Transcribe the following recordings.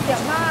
点嘛。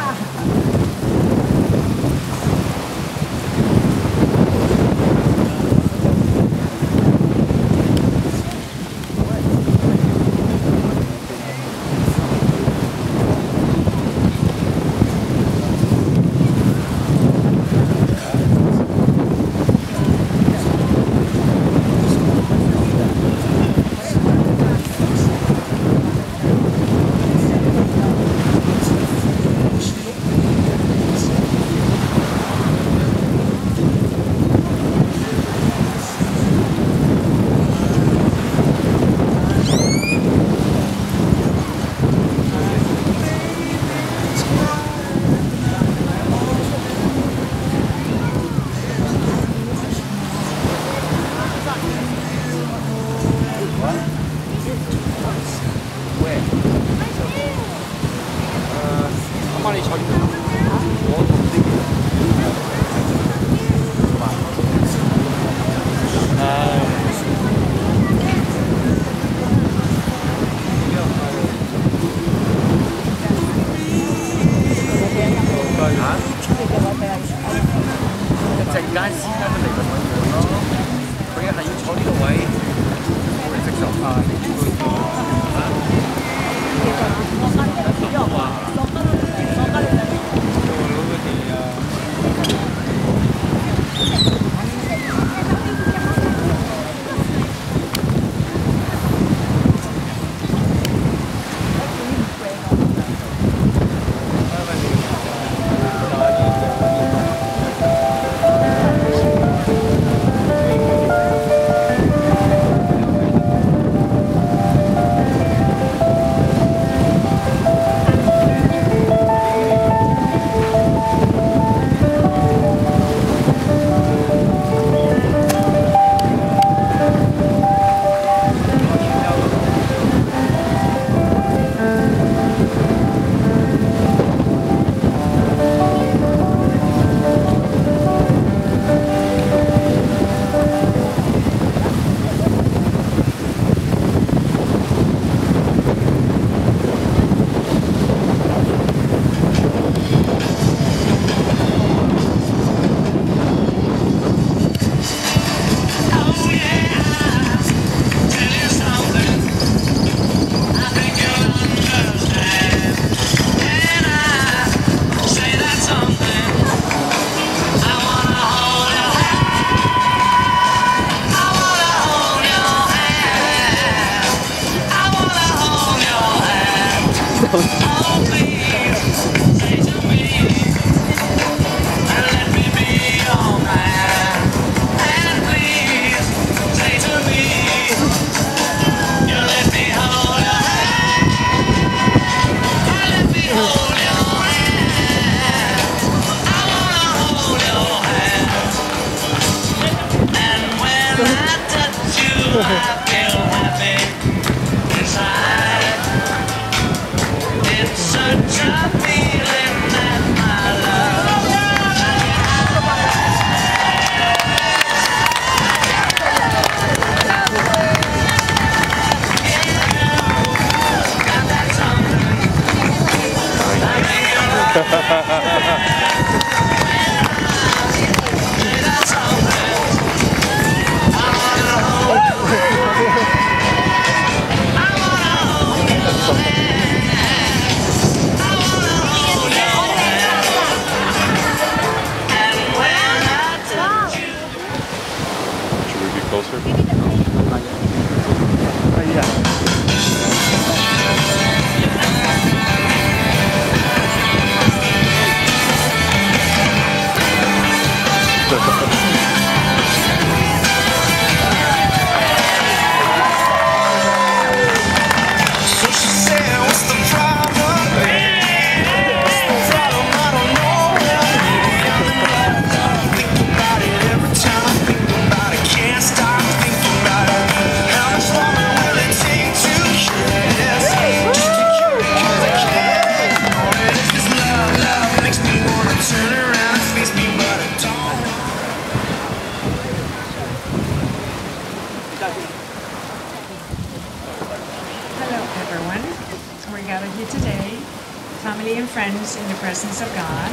in the presence of God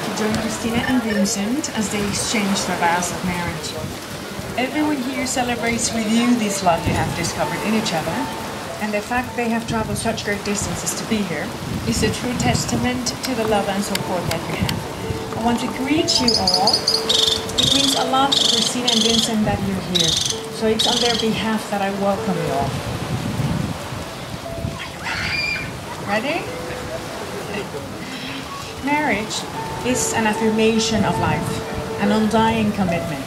to join Christina and Vincent as they exchange their vows of marriage. Everyone here celebrates with you this love you have discovered in each other, and the fact they have traveled such great distances to be here is a true testament to the love and support that you have. I want to greet you all. It means a lot to Christina and Vincent that you're here, so it's on their behalf that I welcome you all. Ready? Marriage is an affirmation of life, an undying commitment.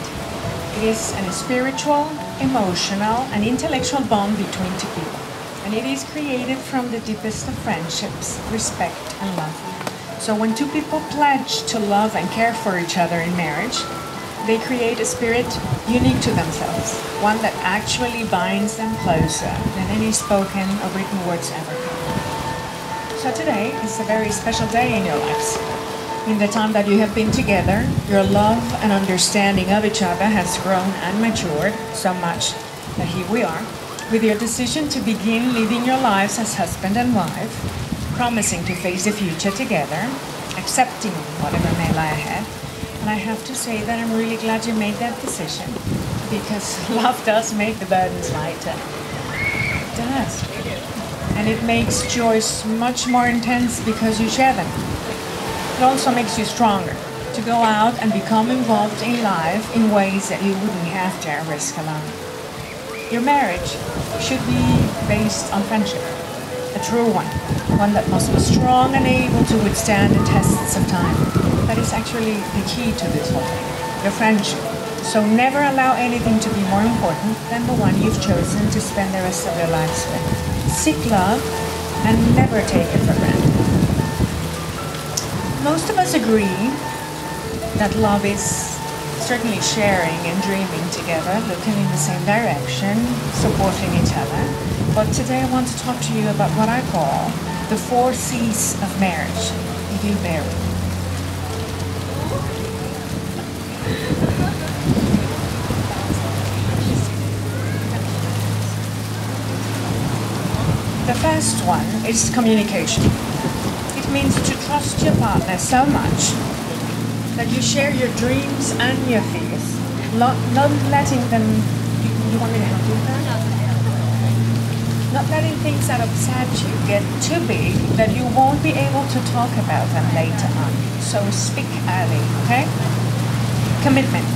It is a spiritual, emotional, and intellectual bond between two people. And it is created from the deepest of friendships, respect, and love. So when two people pledge to love and care for each other in marriage, they create a spirit unique to themselves, one that actually binds them closer than any spoken or written words ever could. So today is a very special day in your lives. In the time that you have been together, your love and understanding of each other has grown and matured so much that here we are, with your decision to begin living your lives as husband and wife, promising to face the future together, accepting whatever may lie ahead. And I have to say that I'm really glad you made that decision, because love does make the burdens lighter. It does. And it makes joys much more intense because you share them. It also makes you stronger to go out and become involved in life in ways that you wouldn't have to risk alone. Your marriage should be based on friendship, a true one that must be strong and able to withstand the tests of time. That is actually the key to this whole thing, your friendship. So never allow anything to be more important than the one you've chosen to spend the rest of your lives with. Seek love and never take it for granted. Most of us agree that love is certainly sharing and dreaming together, looking in the same direction, supporting each other. But today I want to talk to you about what I call the 4 C's of marriage, if you bear with me. The first one is communication. It means to trust your partner so much that you share your dreams and your fears, not letting them... You want me to help you with that? Not letting things that upset you get too big that you won't be able to talk about them later on. So speak early, okay? Commitment.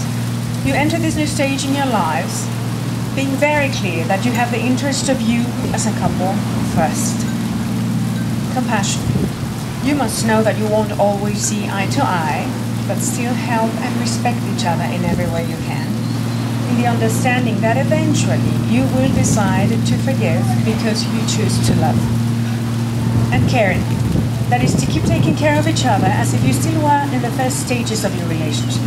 You enter this new stage in your lives being very clear that you have the interest of you as a couple first. Compassion. You must know that you won't always see eye to eye, but still help and respect each other in every way you can. In the understanding that eventually you will decide to forgive because you choose to love. And caring. That is to keep taking care of each other as if you still were in the first stages of your relationship.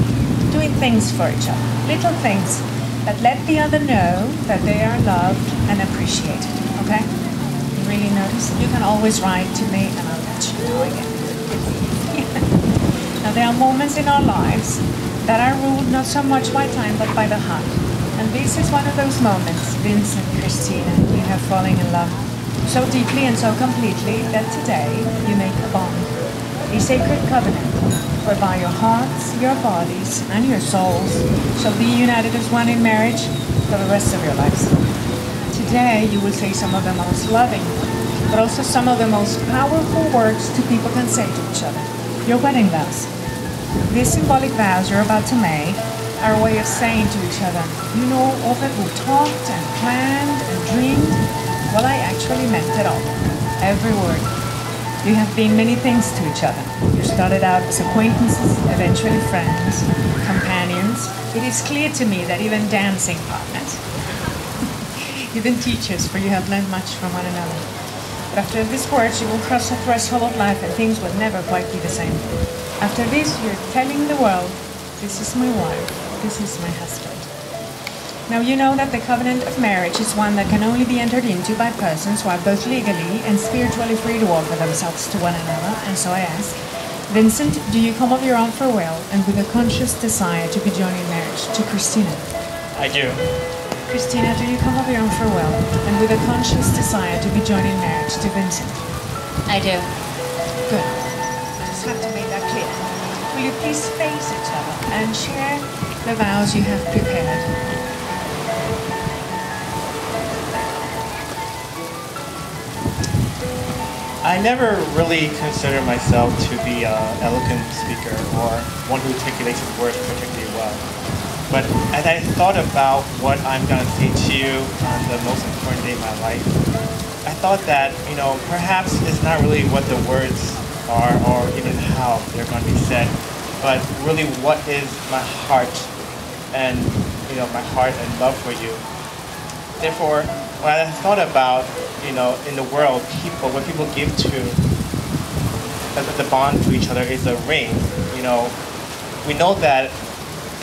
Doing things for each other. Little things that let the other know that they are loved and appreciated, okay? You really notice? You can always write to me and I'll let you know again. Now there are moments in our lives that are ruled not so much by time but by the heart. And this is one of those moments, Vincent, Christina, you have fallen in love so deeply and so completely that today you make a bond, a sacred covenant, whereby your hearts, your bodies, and your souls shall be united as one in marriage for the rest of your lives. Today you will say some of the most loving, but also some of the most powerful words two people can say to each other. Your wedding vows. These symbolic vows you're about to make are a way of saying to each other, you know, all that we talked and planned and dreamed, well, I actually meant it all. Every word. You have been many things to each other. You started out as acquaintances, eventually friends, companions. It is clear to me that even dancing partners, even teachers, for you have learned much from one another. But after these words, you will cross a threshold of life and things will never quite be the same. After this, you're telling the world, this is my wife, this is my husband. Now you know that the covenant of marriage is one that can only be entered into by persons who are both legally and spiritually free to offer themselves to one another, and so I ask, Vincent, do you come of your own free will and with a conscious desire to be joined in marriage to Christina? I do. Christina, do you come of your own free will and with a conscious desire to be joined in marriage to Vincent? I do. Good. Just have will you please face each other and share the vows you have prepared? I never really considered myself to be an eloquent speaker or one who articulates his words particularly well. But as I thought about what I'm going to say to you on the most important day of my life, I thought that, perhaps it's not really what the words are or even how they're going to be said, but really what is my heart and, my heart and love for you. Therefore, when I thought about, in the world, what people give to the bond to each other is a ring. We know that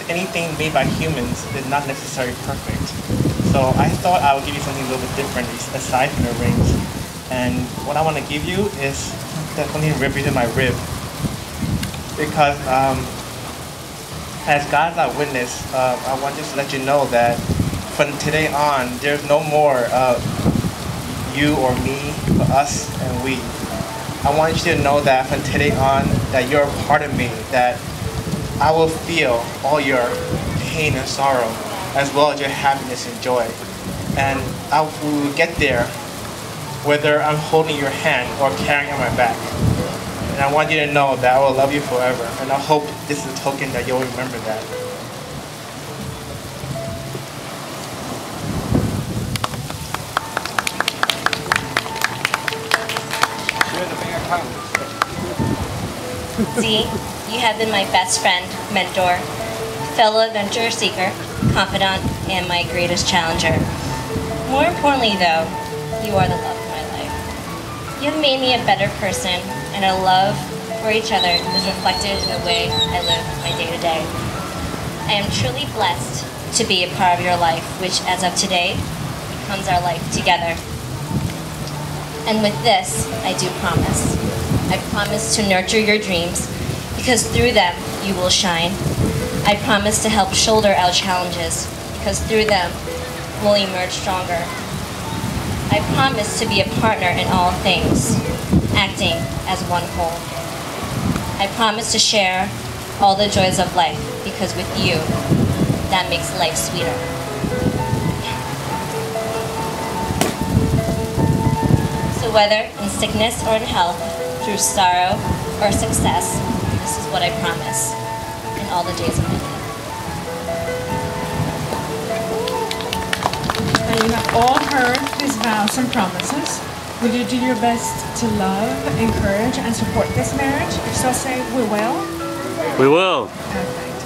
anything made by humans is not necessarily perfect. So I thought I would give you something a little bit different aside from the rings. And what I want to give you is definitely represent my rib. Because as God's our witness, I want to just let you know that from today on, there's no more you or me, but us and we. I want you to know that from today on, that you're a part of me, that I will feel all your pain and sorrow, as well as your happiness and joy. And we will get there, whether I'm holding your hand or carrying on my back. And I want you to know that I will love you forever. And I hope this is a token that you'll remember that. Z, you have been my best friend, mentor, fellow adventure seeker, confidant, and my greatest challenger. More importantly, though, you are the love of my life. You have made me a better person, and our love for each other is reflected in the way I live my day-to-day. I am truly blessed to be a part of your life, which, as of today, becomes our life together. And with this, I do promise. I promise to nurture your dreams, because through them, you will shine. I promise to help shoulder our challenges, because through them, we'll emerge stronger. I promise to be a partner in all things, acting as one whole. I promise to share all the joys of life, because with you, that makes life sweeter. So whether in sickness or in health, through sorrow or success, this is what I promise in all the days of my life. Now you have all heard these vows and promises. Will you do your best to love, encourage, and support this marriage? If so, say, we will. We will. Perfect.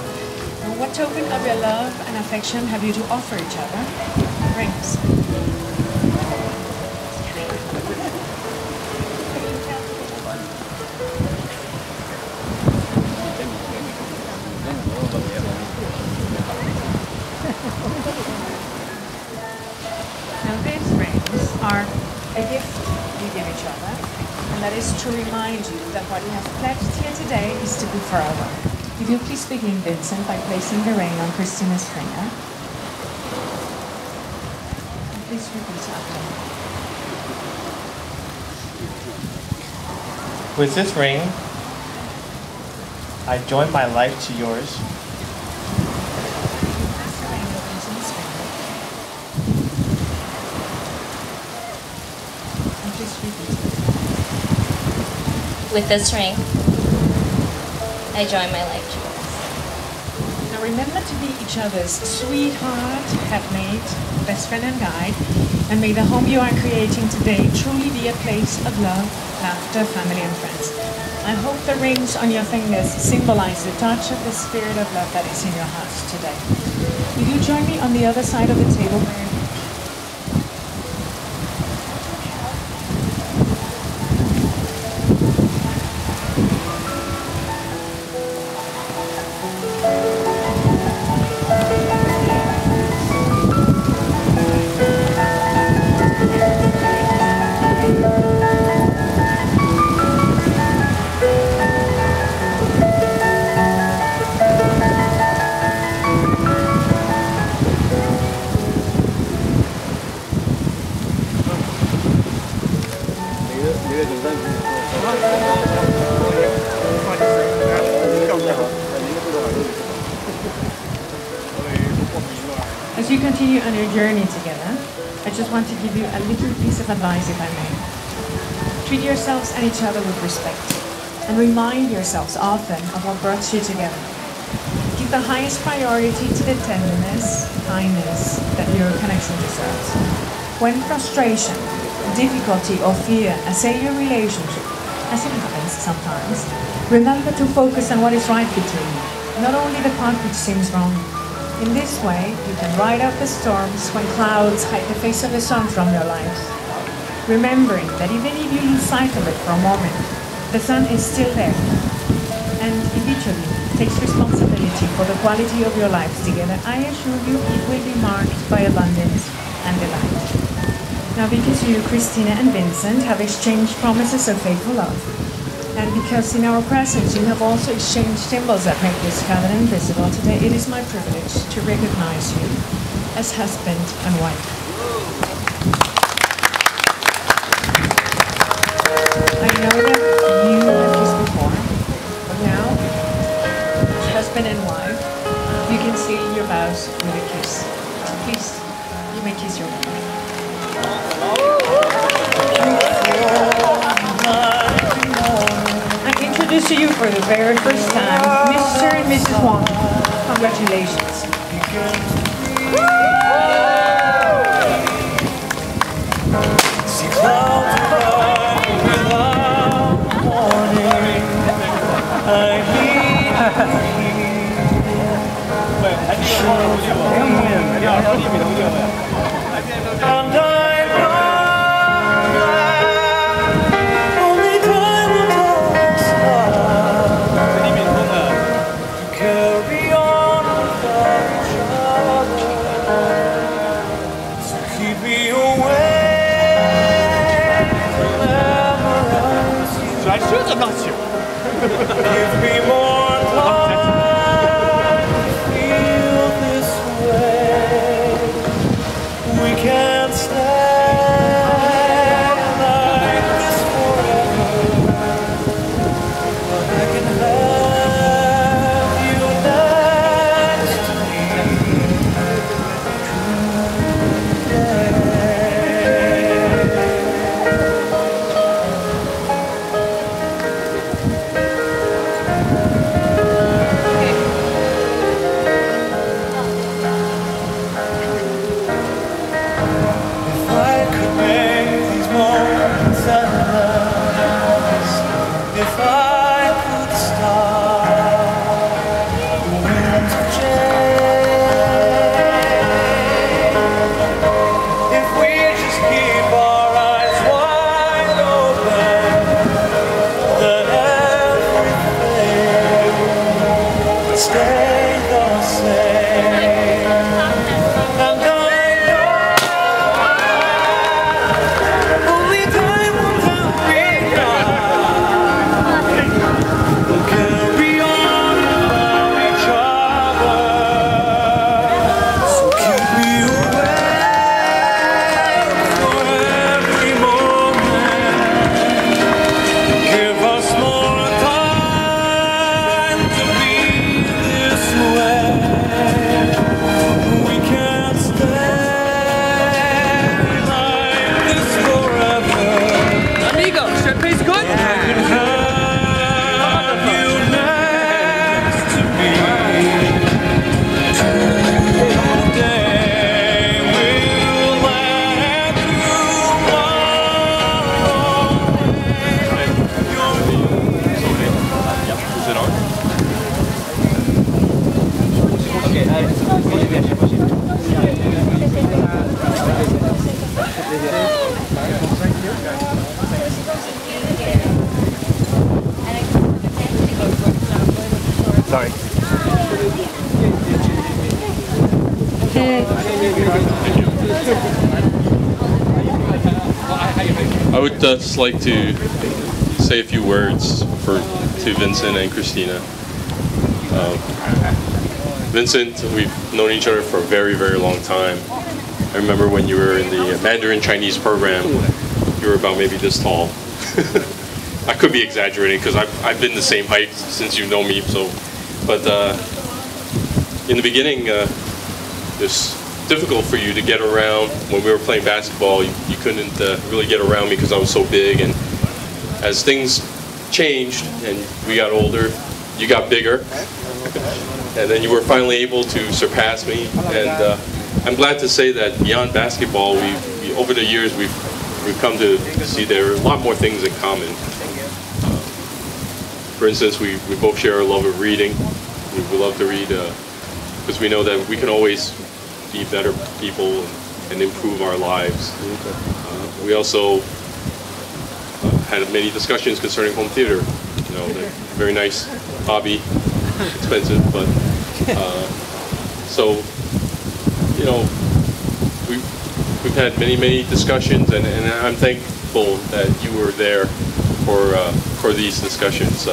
Now, what token of your love and affection have you to offer each other? Rings. Now these rings are a gift we give each other, and that is to remind you that what you have pledged here today is to be forever. If you please begin, Vincent, by placing the ring on Christina's finger. And please repeat after me. With this ring, I join my life to yours. With this ring, I join my life to yours. Now remember to be each other's sweetheart, headmate, best friend and guide, and may the home you are creating today truly be a place of love, laughter, family and friends. I hope the rings on your fingers symbolize the touch of the spirit of love that is in your hearts today. Will you join me on the other side of the table where continue on your journey together, I just want to give you a little piece of advice, if I may. Treat yourselves and each other with respect, and remind yourselves often of what brought you together. Give the highest priority to the tenderness, kindness that your connection deserves. When frustration, difficulty, or fear assail your relationship, as it happens sometimes, remember to focus on what is right between you, not only the part which seems wrong. In this way, you can ride out the storms when clouds hide the face of the sun from your lives. Remembering that even if you lose sight of it for a moment, the sun is still there. And if each of you takes responsibility for the quality of your lives together, I assure you it will be marked by abundance and delight. Now, because you, Christina and Vincent, have exchanged promises of faithful love, and because in our presence you have also exchanged symbols that make this covenant visible today, it is my privilege to recognize you as husband and wife. I know that you have kissed before, but now, as husband and wife, you can seal your vows with a kiss. Please, you may kiss your wife. I introduce to you for the very first time, Mr. and Mrs. Wong. Congratulations. I'm not sure. Give me more time to feel this way. We can't stay like this forever. But I can have you next to me today. If I could stop the wind to change, if we just keep our eyes wide open, then everything would stay the same. And I know only time will tell me now. Sorry. I would just like to say a few words to Vincent and Christina. Vincent, we've known each other for a very, very long time. I remember when you were in the Mandarin Chinese program, you were about maybe this tall. I could be exaggerating because I've been the same height since you know me. So, but in the beginning, this difficult for you to get around. When we were playing basketball, you couldn't really get around me because I was so big. And as things changed and we got older, you got bigger. And then you were finally able to surpass me. And I'm glad to say that beyond basketball, over the years, we've come to see there are a lot more things in common. For instance, we both share a love of reading. We love to read because we know that we can always be better people and improve our lives. We also had many discussions concerning home theater. You know, very nice hobby, expensive, but so you know, we've had many discussions, and I'm thankful that you were there for these discussions.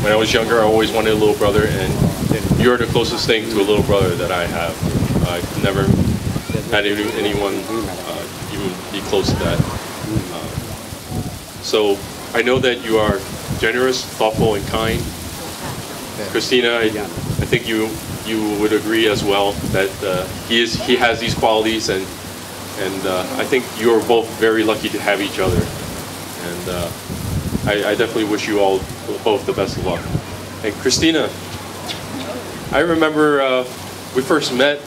When I was younger, I always wanted a little brother, and you're the closest thing to a little brother that I have. I've never had anyone even be close to that. So I know that you are generous, thoughtful, and kind. Christina, I think you would agree as well that he has these qualities, and I think you are both very lucky to have each other. And I definitely wish you all both the best of luck. And Christina, I remember we first met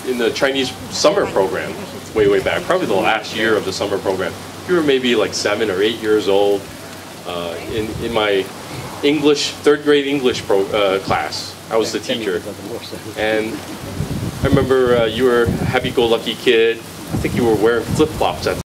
in the Chinese summer program way back, probably the last year of the summer program. You were maybe like 7 or 8 years old in my English, 3rd grade English class. I was the teacher. And I remember you were a happy-go-lucky kid. I think you were wearing flip-flops at